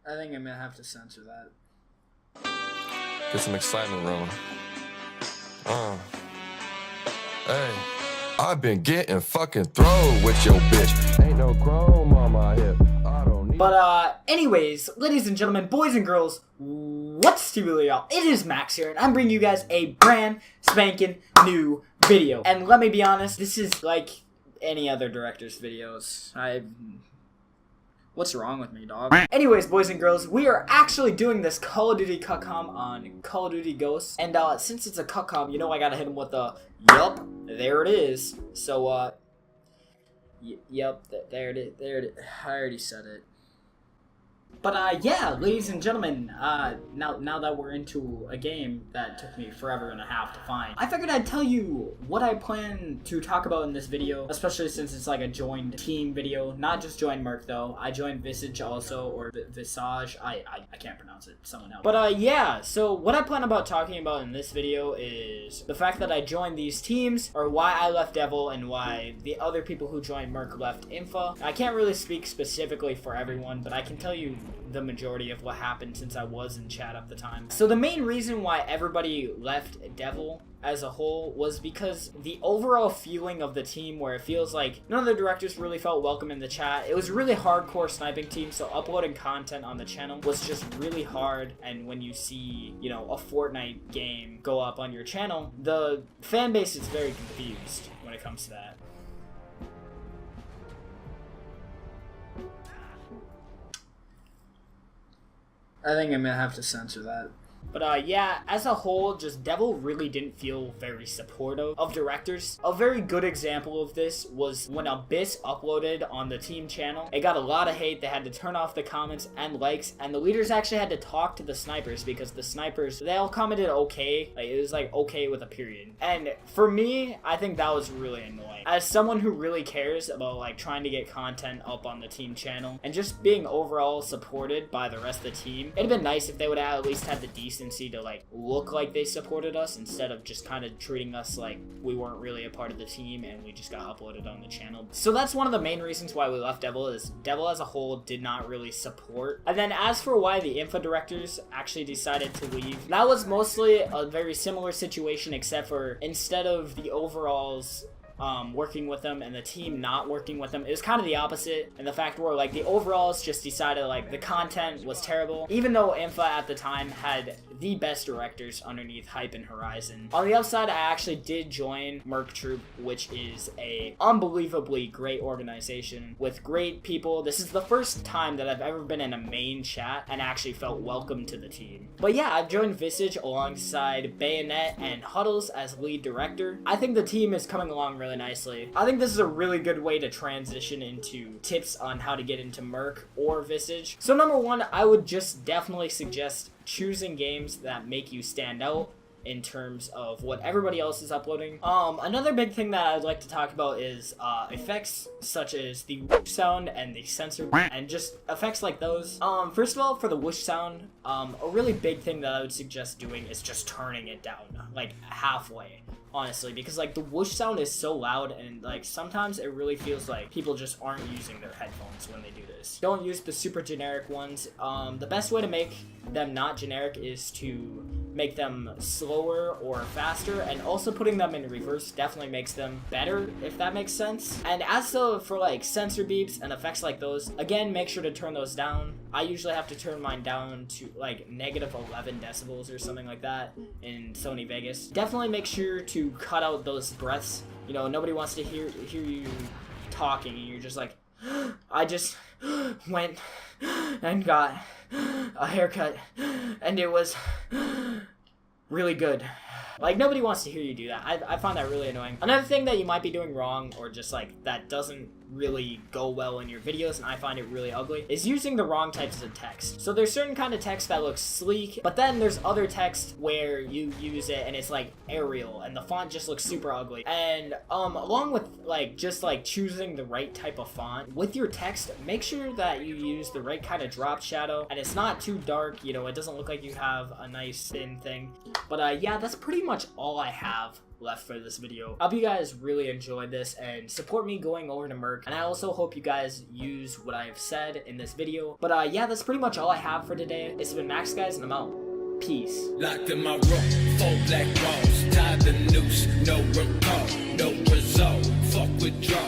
I think I'm gonna have to censor that. Get some excitement rolling. Hey, I've been getting fucking thrown with your bitch. Ain't no chrome on my hip. I don't need. But anyways, ladies and gentlemen, boys and girls, what's Tubular, y'all? It is Max here, and I'm bringing you guys a brand spanking new video. And let me be honest, this is like any other director's videos. What's wrong with me, dog? Anyways, boys and girls, we are actually doing this Call of Duty cutcom on Call of Duty Ghosts. And since it's a cutcom, you know I gotta hit him with a, yup, there it is. So, yup, there it is, I already said it. But, yeah, ladies and gentlemen, now that we're into a game that took me forever and a half to find, I figured I'd tell you what I plan to talk about in this video, especially since it's like a joined team video, not just joined Merc though. I joined Visage also, or Visage, I can't pronounce it, someone else. But, yeah, so what I plan about talking about in this video is the fact that I joined these teams, or why I left Devil, and why the other people who joined Merc left Infa. I can't really speak specifically for everyone, but I can tell you the majority of what happened since I was in chat at the time. So the main reason why everybody left Devil as a whole was because the overall feeling of the team, where it feels like none of the directors really felt welcome in the chat. It was a really hardcore sniping team, so uploading content on the channel was just really hard. And when you see, you know, a Fortnite game go up on your channel, the fan base is very confused when it comes to that. I think I'm gonna have to censor that. But yeah, as a whole, just Devil really didn't feel very supportive of directors. A very good example of this was when Abyss uploaded on the team channel. It got a lot of hate. They had to turn off the comments and likes, and the leaders actually had to talk to the snipers, because the snipers, they all commented okay. Like, it was like okay with a period. And for me, I think that was really annoying. As someone who really cares about like trying to get content up on the team channel and just being overall supported by the rest of the team, it'd been nice if they would have at least had the decency to like look like they supported us, instead of just kind of treating us like we weren't really a part of the team and we just got uploaded on the channel. So that's one of the main reasons why we left Devil, is Devil as a whole did not really support. And then as for why the Infa directors actually decided to leave, that was mostly a very similar situation, except for instead of the overalls working with them and the team not working with them, it was kind of the opposite. And the fact where like the overalls just decided like the content was terrible, even though Infa at the time had the best directors underneath Hype and Horizon. On the upside, I actually did join Merc Troop, which is a unbelievably great organization with great people. This is the first time that I've ever been in a main chat and actually felt welcome to the team. But yeah, I've joined Visage alongside Bayonet and Huddles as lead director. I think the team is coming along really nicely. I think this is a really good way to transition into tips on how to get into Merc or Visage. So number one, I would just definitely suggest choosing games that make you stand out in terms of what everybody else is uploading. Another big thing that I'd like to talk about is effects such as the whoosh sound and the sensor, and just effects like those. First of all, for the whoosh sound, a really big thing that I would suggest doing is just turning it down, like halfway. Honestly, because like the whoosh sound is so loud, and like sometimes it really feels like people just aren't using their headphones when they do this. Don't use the super generic ones. The best way to make them not generic is to make them slower or faster, and also putting them in reverse definitely makes them better, if that makes sense. And as for like sensor beeps and effects like those, again, make sure to turn those down. I usually have to turn mine down to like negative 11 decibels or something like that in Sony Vegas. Definitely make sure to cut out those breaths. You know, nobody wants to hear you talking and you're just like, I just went and got a haircut and it was really good. Like, nobody wants to hear you do that. I find that really annoying. Another thing that you might be doing wrong, or just like that doesn't really go well in your videos, and I find it really ugly, is using the wrong types of text. So there's certain kind of text that looks sleek, but then there's other text where you use it and it's like Arial and the font just looks super ugly. And along with like just like choosing the right type of font with your text, make sure that you use the right kind of drop shadow and it's not too dark, you know, it doesn't look like you have a nice thin thing. But yeah, that's pretty much all I have left for this video. I hope you guys really enjoyed this and support me going over to Merc, and I also hope you guys use what I have said in this video. But yeah, that's pretty much all I have for today. It's been Max, guys, and I'm out. Peace. Locked in my room, 4 black walls, tied the noose, no recall, no result, fuck with drugs.